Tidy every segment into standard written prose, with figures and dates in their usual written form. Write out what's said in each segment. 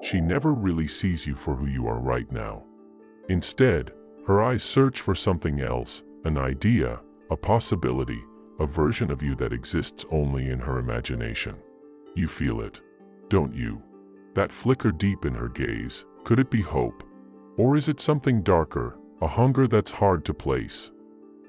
She never really sees you for who you are right now. Instead, her eyes search for something else, an idea, a possibility, a version of you that exists only in her imagination. You feel it, don't you? That flicker deep in her gaze, could it be hope? Or is it something darker, a hunger that's hard to place?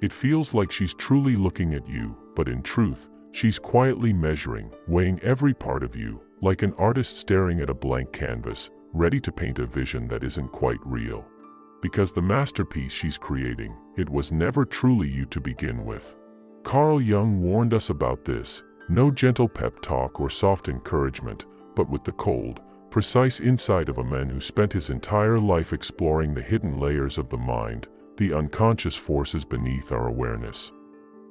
It feels like she's truly looking at you, but in truth, she's quietly measuring, weighing every part of you, like an artist staring at a blank canvas, ready to paint a vision that isn't quite real. Because the masterpiece she's creating, it was never truly you to begin with. Carl Jung warned us about this: no gentle pep talk or soft encouragement, but with the cold, precise insight of a man who spent his entire life exploring the hidden layers of the mind, the unconscious forces beneath our awareness.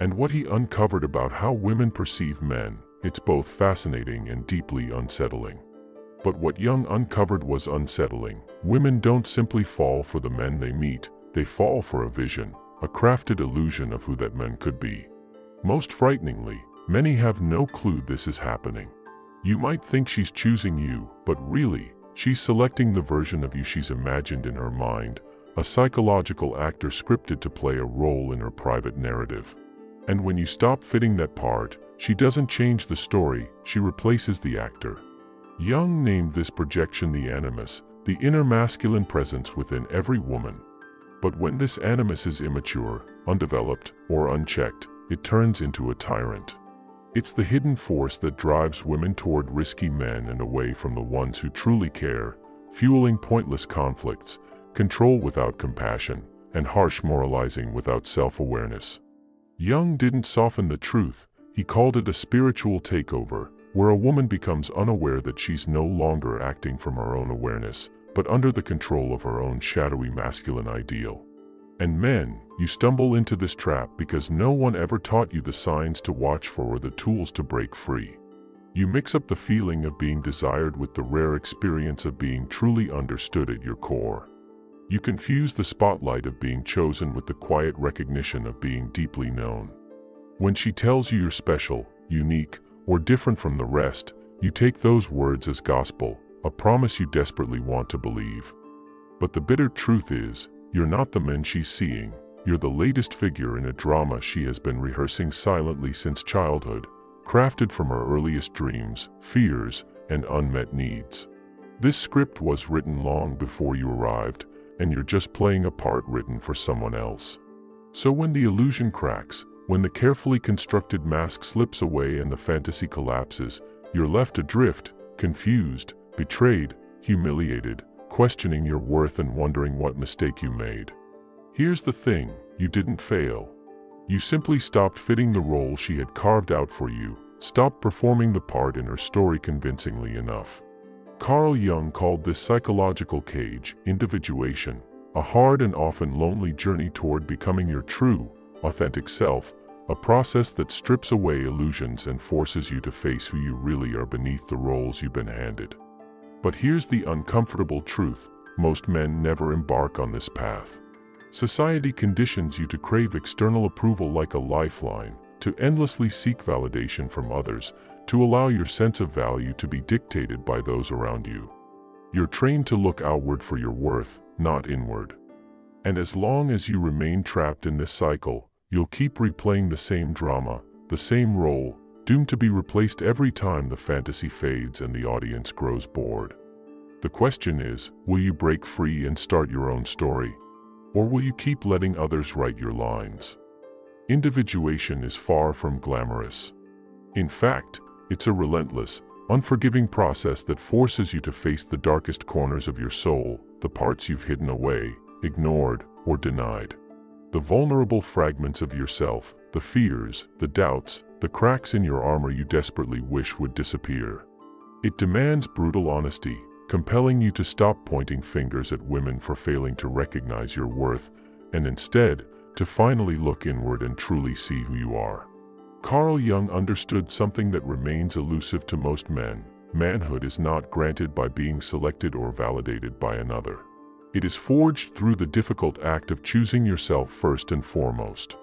And what he uncovered about how women perceive men, it's both fascinating and deeply unsettling. But what Jung uncovered was unsettling. Women don't simply fall for the men they meet, they fall for a vision, a crafted illusion of who that man could be. Most frighteningly, many have no clue this is happening. You might think she's choosing you, but really, she's selecting the version of you she's imagined in her mind, a psychological actor scripted to play a role in her private narrative. And when you stop fitting that part, she doesn't change the story, she replaces the actor. Jung named this projection the Animus, the inner masculine presence within every woman. But when this Animus is immature, undeveloped, or unchecked, it turns into a tyrant. It's the hidden force that drives women toward risky men and away from the ones who truly care, fueling pointless conflicts, control without compassion, and harsh moralizing without self-awareness. Jung didn't soften the truth, he called it a spiritual takeover, where a woman becomes unaware that she's no longer acting from her own awareness, but under the control of her own shadowy masculine ideal. And men, you stumble into this trap because no one ever taught you the signs to watch for or the tools to break free. You mix up the feeling of being desired with the rare experience of being truly understood at your core. You confuse the spotlight of being chosen with the quiet recognition of being deeply known. When she tells you you're special, unique, or different from the rest, you take those words as gospel, a promise you desperately want to believe. But the bitter truth is, you're not the man she's seeing, you're the latest figure in a drama she has been rehearsing silently since childhood, crafted from her earliest dreams, fears, and unmet needs. This script was written long before you arrived, and you're just playing a part written for someone else. So when the illusion cracks, when the carefully constructed mask slips away and the fantasy collapses, you're left adrift, confused, betrayed, humiliated, questioning your worth and wondering what mistake you made. Here's the thing, you didn't fail. You simply stopped fitting the role she had carved out for you, stopped performing the part in her story convincingly enough. Carl Jung called this psychological cage, individuation, a hard and often lonely journey toward becoming your true, authentic self, a process that strips away illusions and forces you to face who you really are beneath the roles you've been handed. But here's the uncomfortable truth, most men never embark on this path. Society conditions you to crave external approval like a lifeline, to endlessly seek validation from others, to allow your sense of value to be dictated by those around you. You're trained to look outward for your worth, not inward. And as long as you remain trapped in this cycle, you'll keep replaying the same drama, the same role, doomed to be replaced every time the fantasy fades and the audience grows bored. The question is, will you break free and start your own story? Or will you keep letting others write your lines? Individuation is far from glamorous. In fact, it's a relentless, unforgiving process that forces you to face the darkest corners of your soul, the parts you've hidden away, ignored, or denied. The vulnerable fragments of yourself, the fears, the doubts, the cracks in your armor you desperately wish would disappear. It demands brutal honesty, compelling you to stop pointing fingers at women for failing to recognize your worth, and instead, to finally look inward and truly see who you are. Carl Jung understood something that remains elusive to most men. Manhood is not granted by being selected or validated by another. It is forged through the difficult act of choosing yourself first and foremost.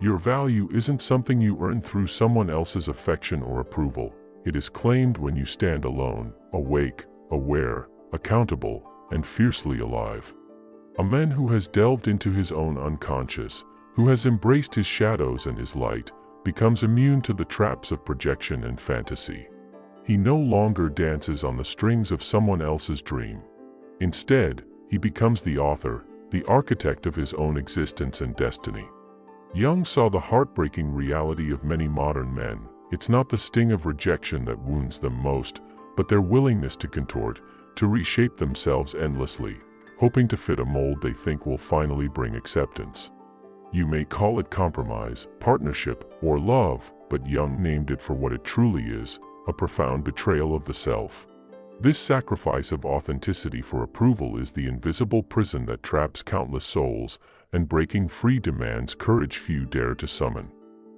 Your value isn't something you earn through someone else's affection or approval. It is claimed when you stand alone, awake, aware, accountable, and fiercely alive. A man who has delved into his own unconscious, who has embraced his shadows and his light, becomes immune to the traps of projection and fantasy. He no longer dances on the strings of someone else's dream. Instead, he becomes the author, the architect of his own existence and destiny. Jung saw the heartbreaking reality of many modern men. It's not the sting of rejection that wounds them most, but their willingness to contort, to reshape themselves endlessly, hoping to fit a mold they think will finally bring acceptance. You may call it compromise, partnership, or love, but Jung named it for what it truly is, a profound betrayal of the self. This sacrifice of authenticity for approval is the invisible prison that traps countless souls, and breaking free demands courage few dare to summon.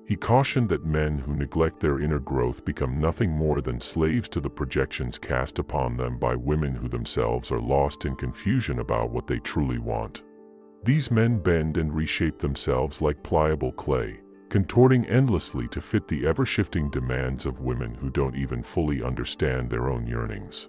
He cautioned that men who neglect their inner growth become nothing more than slaves to the projections cast upon them by women who themselves are lost in confusion about what they truly want. These men bend and reshape themselves like pliable clay, contorting endlessly to fit the ever-shifting demands of women who don't even fully understand their own yearnings.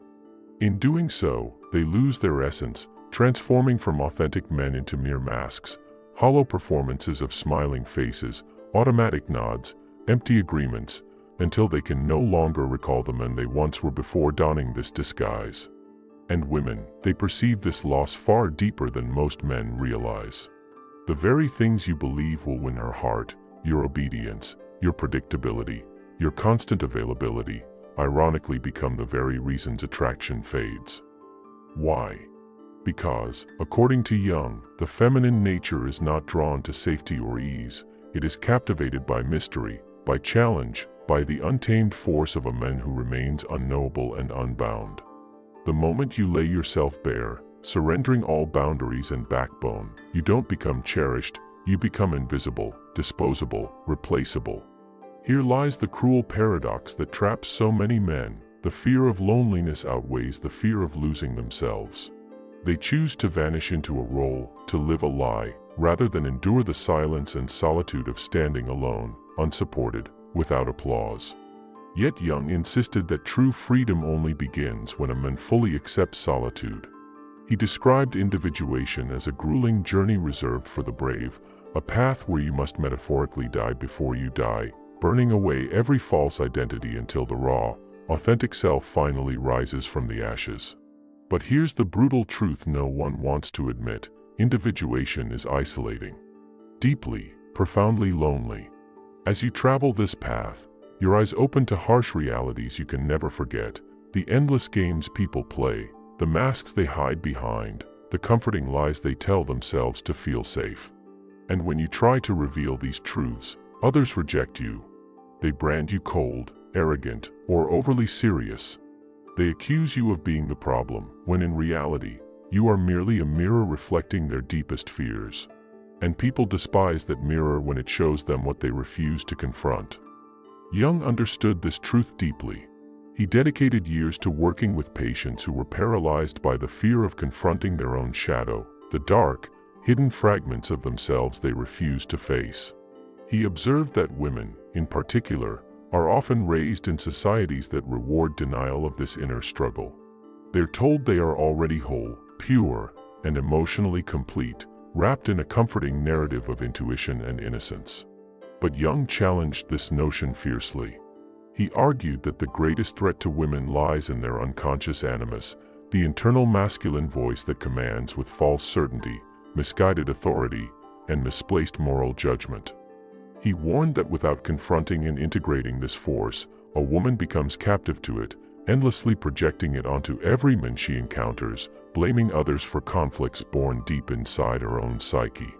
In doing so, they lose their essence, transforming from authentic men into mere masks, hollow performances of smiling faces, automatic nods, empty agreements, until they can no longer recall the men they once were before donning this disguise. And women, they perceive this loss far deeper than most men realize. The very things you believe will win her heart, your obedience, your predictability, your constant availability, ironically become the very reasons attraction fades. Why? Because, according to Jung, the feminine nature is not drawn to safety or ease. It is captivated by mystery, by challenge, by the untamed force of a man who remains unknowable and unbound. The moment you lay yourself bare, surrendering all boundaries and backbone, you don't become cherished, you become invisible, disposable, replaceable. Here lies the cruel paradox that traps so many men. The fear of loneliness outweighs the fear of losing themselves. They choose to vanish into a role, to live a lie, rather than endure the silence and solitude of standing alone, unsupported, without applause. Yet Jung insisted that true freedom only begins when a man fully accepts solitude. He described individuation as a grueling journey reserved for the brave, a path where you must metaphorically die before you die, burning away every false identity until the raw, authentic self finally rises from the ashes. But here's the brutal truth no one wants to admit: individuation is isolating. Deeply, profoundly lonely. As you travel this path, your eyes open to harsh realities you can never forget, the endless games people play, the masks they hide behind, the comforting lies they tell themselves to feel safe. And when you try to reveal these truths, others reject you. They brand you cold, arrogant, or overly serious. They accuse you of being the problem, when in reality, you are merely a mirror reflecting their deepest fears. And people despise that mirror when it shows them what they refuse to confront. Jung understood this truth deeply. He dedicated years to working with patients who were paralyzed by the fear of confronting their own shadow, the dark, hidden fragments of themselves they refused to face. He observed that women, in particular, are often raised in societies that reward denial of this inner struggle. They're told they are already whole, pure, and emotionally complete, wrapped in a comforting narrative of intuition and innocence. But Jung challenged this notion fiercely. He argued that the greatest threat to women lies in their unconscious animus, the internal masculine voice that commands with false certainty, misguided authority, and misplaced moral judgment. He warned that without confronting and integrating this force, a woman becomes captive to it, endlessly projecting it onto every man she encounters, blaming others for conflicts born deep inside her own psyche.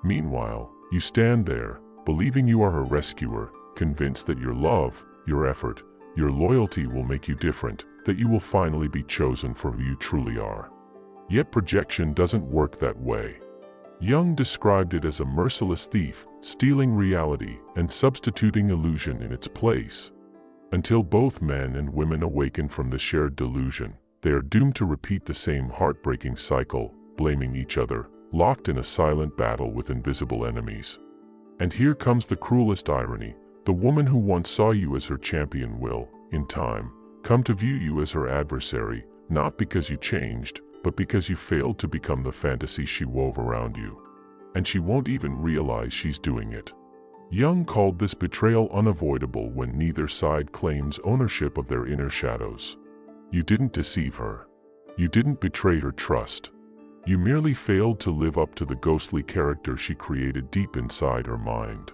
Meanwhile, you stand there, believing you are her rescuer, convinced that your love, your effort, your loyalty will make you different, that you will finally be chosen for who you truly are. Yet projection doesn't work that way. Jung described it as a merciless thief, stealing reality and substituting illusion in its place. Until both men and women awaken from the shared delusion, they are doomed to repeat the same heartbreaking cycle, blaming each other, locked in a silent battle with invisible enemies. And here comes the cruelest irony: the woman who once saw you as her champion will, in time, come to view you as her adversary, not because you changed, but because you failed to become the fantasy she wove around you. And she won't even realize she's doing it. Jung called this betrayal unavoidable when neither side claims ownership of their inner shadows. You didn't deceive her. You didn't betray her trust. You merely failed to live up to the ghostly character she created deep inside her mind.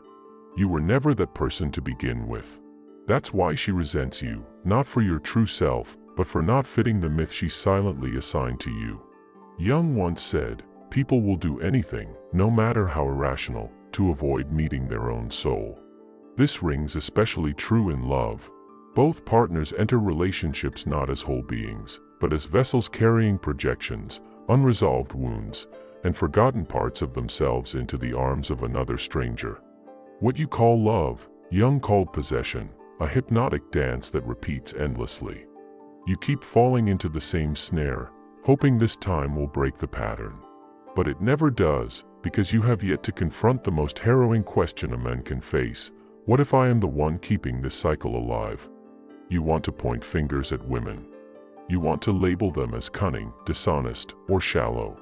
You were never that person to begin with. That's why she resents you, not for your true self, but for not fitting the myth she silently assigned to you. Jung once said, "People will do anything, no matter how irrational, to avoid meeting their own soul." This rings especially true in love. Both partners enter relationships not as whole beings, but as vessels carrying projections, unresolved wounds, and forgotten parts of themselves into the arms of another stranger. What you call love, Jung called possession, a hypnotic dance that repeats endlessly. You keep falling into the same snare, hoping this time will break the pattern. But it never does, because you have yet to confront the most harrowing question a man can face: what if I am the one keeping this cycle alive? You want to point fingers at women. You want to label them as cunning, dishonest, or shallow.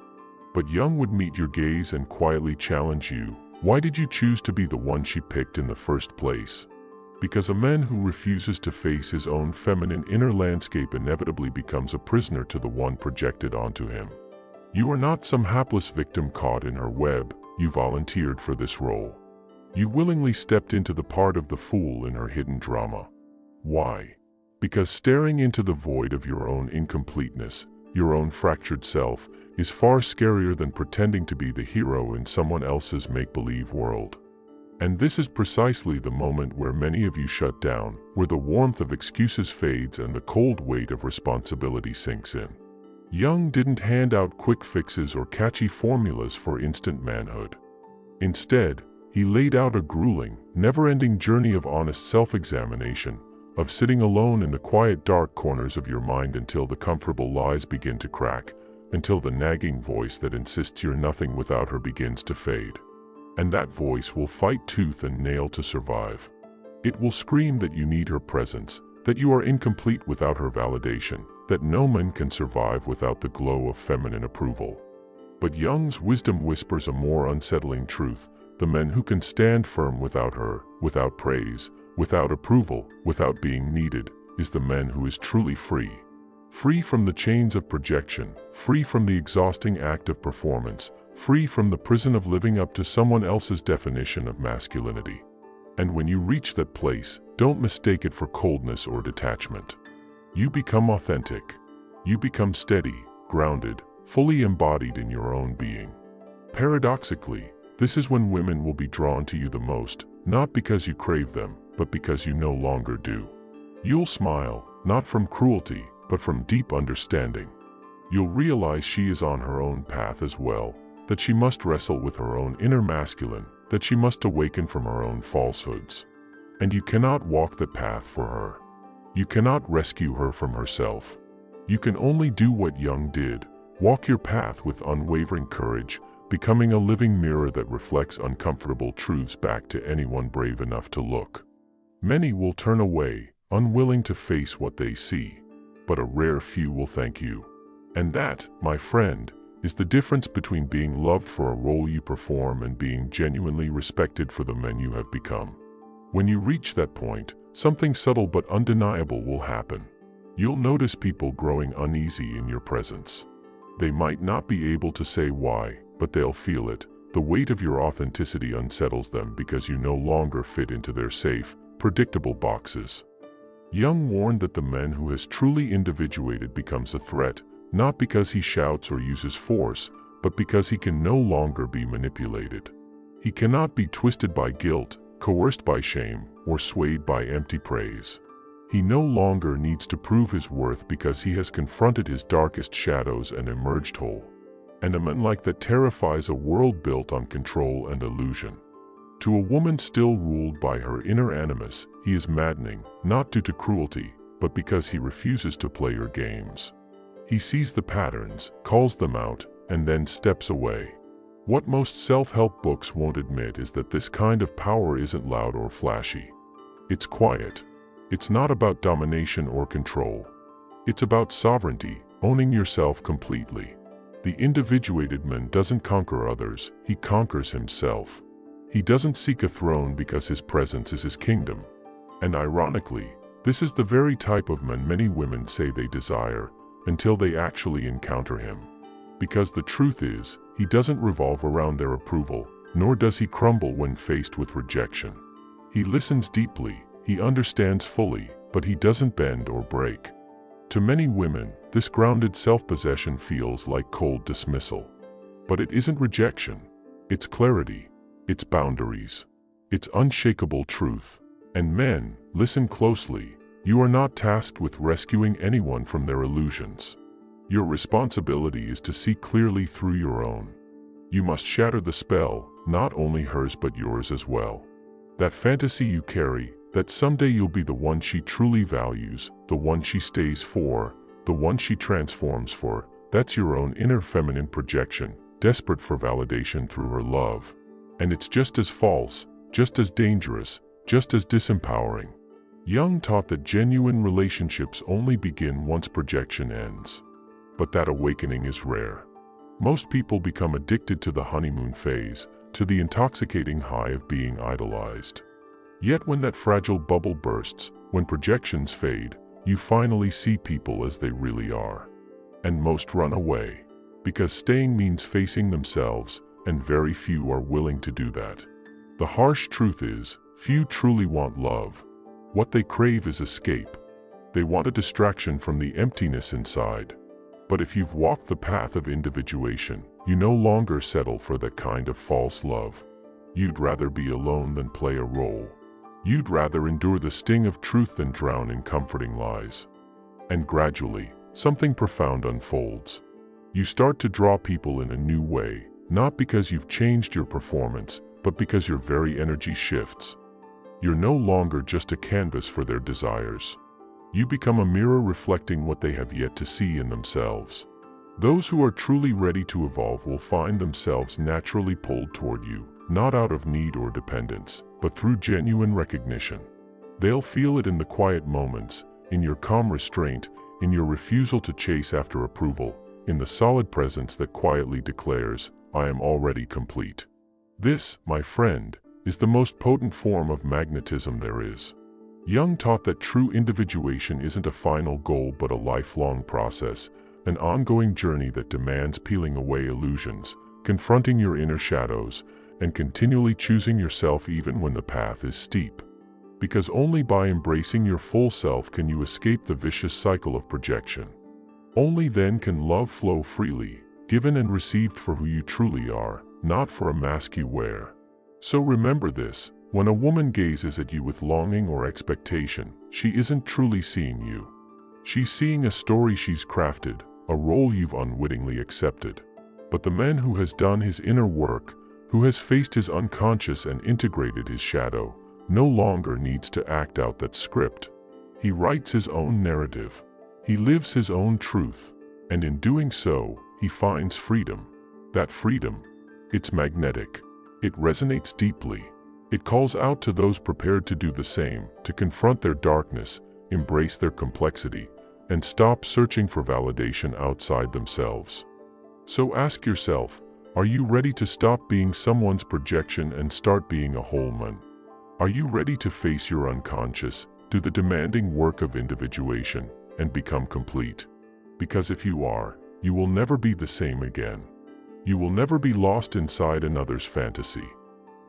But Jung would meet your gaze and quietly challenge you. Why did you choose to be the one she picked in the first place? Because a man who refuses to face his own feminine inner landscape inevitably becomes a prisoner to the one projected onto him. You are not some hapless victim caught in her web. You volunteered for this role. You willingly stepped into the part of the fool in her hidden drama. Why? Because staring into the void of your own incompleteness, your own fractured self, is far scarier than pretending to be the hero in someone else's make-believe world. And this is precisely the moment where many of you shut down, where the warmth of excuses fades and the cold weight of responsibility sinks in. Jung didn't hand out quick fixes or catchy formulas for instant manhood. Instead, he laid out a grueling, never-ending journey of honest self-examination, of sitting alone in the quiet dark corners of your mind until the comfortable lies begin to crack, until the nagging voice that insists you're nothing without her begins to fade. And that voice will fight tooth and nail to survive. It will scream that you need her presence, that you are incomplete without her validation, that no man can survive without the glow of feminine approval. But Jung's wisdom whispers a more unsettling truth: the men who can stand firm without her, without praise, without approval, without being needed, is the man who is truly free. Free from the chains of projection, free from the exhausting act of performance, free from the prison of living up to someone else's definition of masculinity. And when you reach that place, don't mistake it for coldness or detachment. You become authentic. You become steady, grounded, fully embodied in your own being. Paradoxically, this is when women will be drawn to you the most, not because you crave them, but because you no longer do. You'll smile, not from cruelty, but from deep understanding. You'll realize she is on her own path as well, that she must wrestle with her own inner masculine, that she must awaken from her own falsehoods. And you cannot walk that path for her. You cannot rescue her from herself. You can only do what Jung did: walk your path with unwavering courage, becoming a living mirror that reflects uncomfortable truths back to anyone brave enough to look. Many will turn away, unwilling to face what they see, but a rare few will thank you. And that, my friend, is the difference between being loved for a role you perform and being genuinely respected for the man you have become. When you reach that point, something subtle but undeniable will happen. You'll notice people growing uneasy in your presence. They might not be able to say why, but they'll feel it. The weight of your authenticity unsettles them because you no longer fit into their safe, predictable boxes. Jung warned that the man who has truly individuated becomes a threat, not because he shouts or uses force, but because he can no longer be manipulated. He cannot be twisted by guilt, coerced by shame, or swayed by empty praise. He no longer needs to prove his worth because he has confronted his darkest shadows and emerged whole. And a man like that terrifies a world built on control and illusion. To a woman still ruled by her inner animus, he is maddening, not due to cruelty, but because he refuses to play her games. He sees the patterns, calls them out, and then steps away. What most self-help books won't admit is that this kind of power isn't loud or flashy. It's quiet. It's not about domination or control. It's about sovereignty, owning yourself completely. The individuated man doesn't conquer others, he conquers himself. He doesn't seek a throne because his presence is his kingdom. And ironically, this is the very type of man many women say they desire, until they actually encounter him. Because the truth is, he doesn't revolve around their approval, nor does he crumble when faced with rejection. He listens deeply, he understands fully, but he doesn't bend or break. To many women, this grounded self-possession feels like cold dismissal. But it isn't rejection. It's clarity. It's boundaries. It's unshakable truth. And men, listen closely. You are not tasked with rescuing anyone from their illusions. Your responsibility is to see clearly through your own. You must shatter the spell, not only hers but yours as well. That fantasy you carry, that someday you'll be the one she truly values, the one she stays for, the one she transforms for, that's your own inner feminine projection, desperate for validation through her love. And it's just as false, just as dangerous, just as disempowering. Jung taught that genuine relationships only begin once projection ends. But that awakening is rare. Most people become addicted to the honeymoon phase, to the intoxicating high of being idolized. Yet when that fragile bubble bursts, when projections fade, you finally see people as they really are. And most run away. Because staying means facing themselves, and very few are willing to do that. The harsh truth is, few truly want love. What they crave is escape. They want a distraction from the emptiness inside. But if you've walked the path of individuation, you no longer settle for that kind of false love. You'd rather be alone than play a role. You'd rather endure the sting of truth than drown in comforting lies. And gradually, something profound unfolds. You start to draw people in a new way, not because you've changed your performance, but because your very energy shifts. You're no longer just a canvas for their desires. You become a mirror reflecting what they have yet to see in themselves. Those who are truly ready to evolve will find themselves naturally pulled toward you, not out of need or dependence, but through genuine recognition. They'll feel it in the quiet moments, in your calm restraint, in your refusal to chase after approval, in the solid presence that quietly declares, "I am already complete." This, my friend, is the most potent form of magnetism there is. Jung taught that true individuation isn't a final goal but a lifelong process, an ongoing journey that demands peeling away illusions, confronting your inner shadows, and continually choosing yourself even when the path is steep. Because only by embracing your full self can you escape the vicious cycle of projection. Only then can love flow freely, given and received for who you truly are, not for a mask you wear. So remember this, when a woman gazes at you with longing or expectation, she isn't truly seeing you. She's seeing a story she's crafted, a role you've unwittingly accepted. But the man who has done his inner work, who has faced his unconscious and integrated his shadow, no longer needs to act out that script. He writes his own narrative. He lives his own truth. And in doing so, he finds freedom. That freedom, it's magnetic. It resonates deeply. It calls out to those prepared to do the same, to confront their darkness, embrace their complexity, and stop searching for validation outside themselves. So ask yourself, are you ready to stop being someone's projection and start being a whole man? Are you ready to face your unconscious, do the demanding work of individuation, and become complete? Because if you are, you will never be the same again. You will never be lost inside another's fantasy.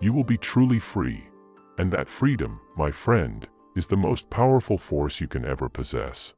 You will be truly free. And that freedom, my friend, is the most powerful force you can ever possess.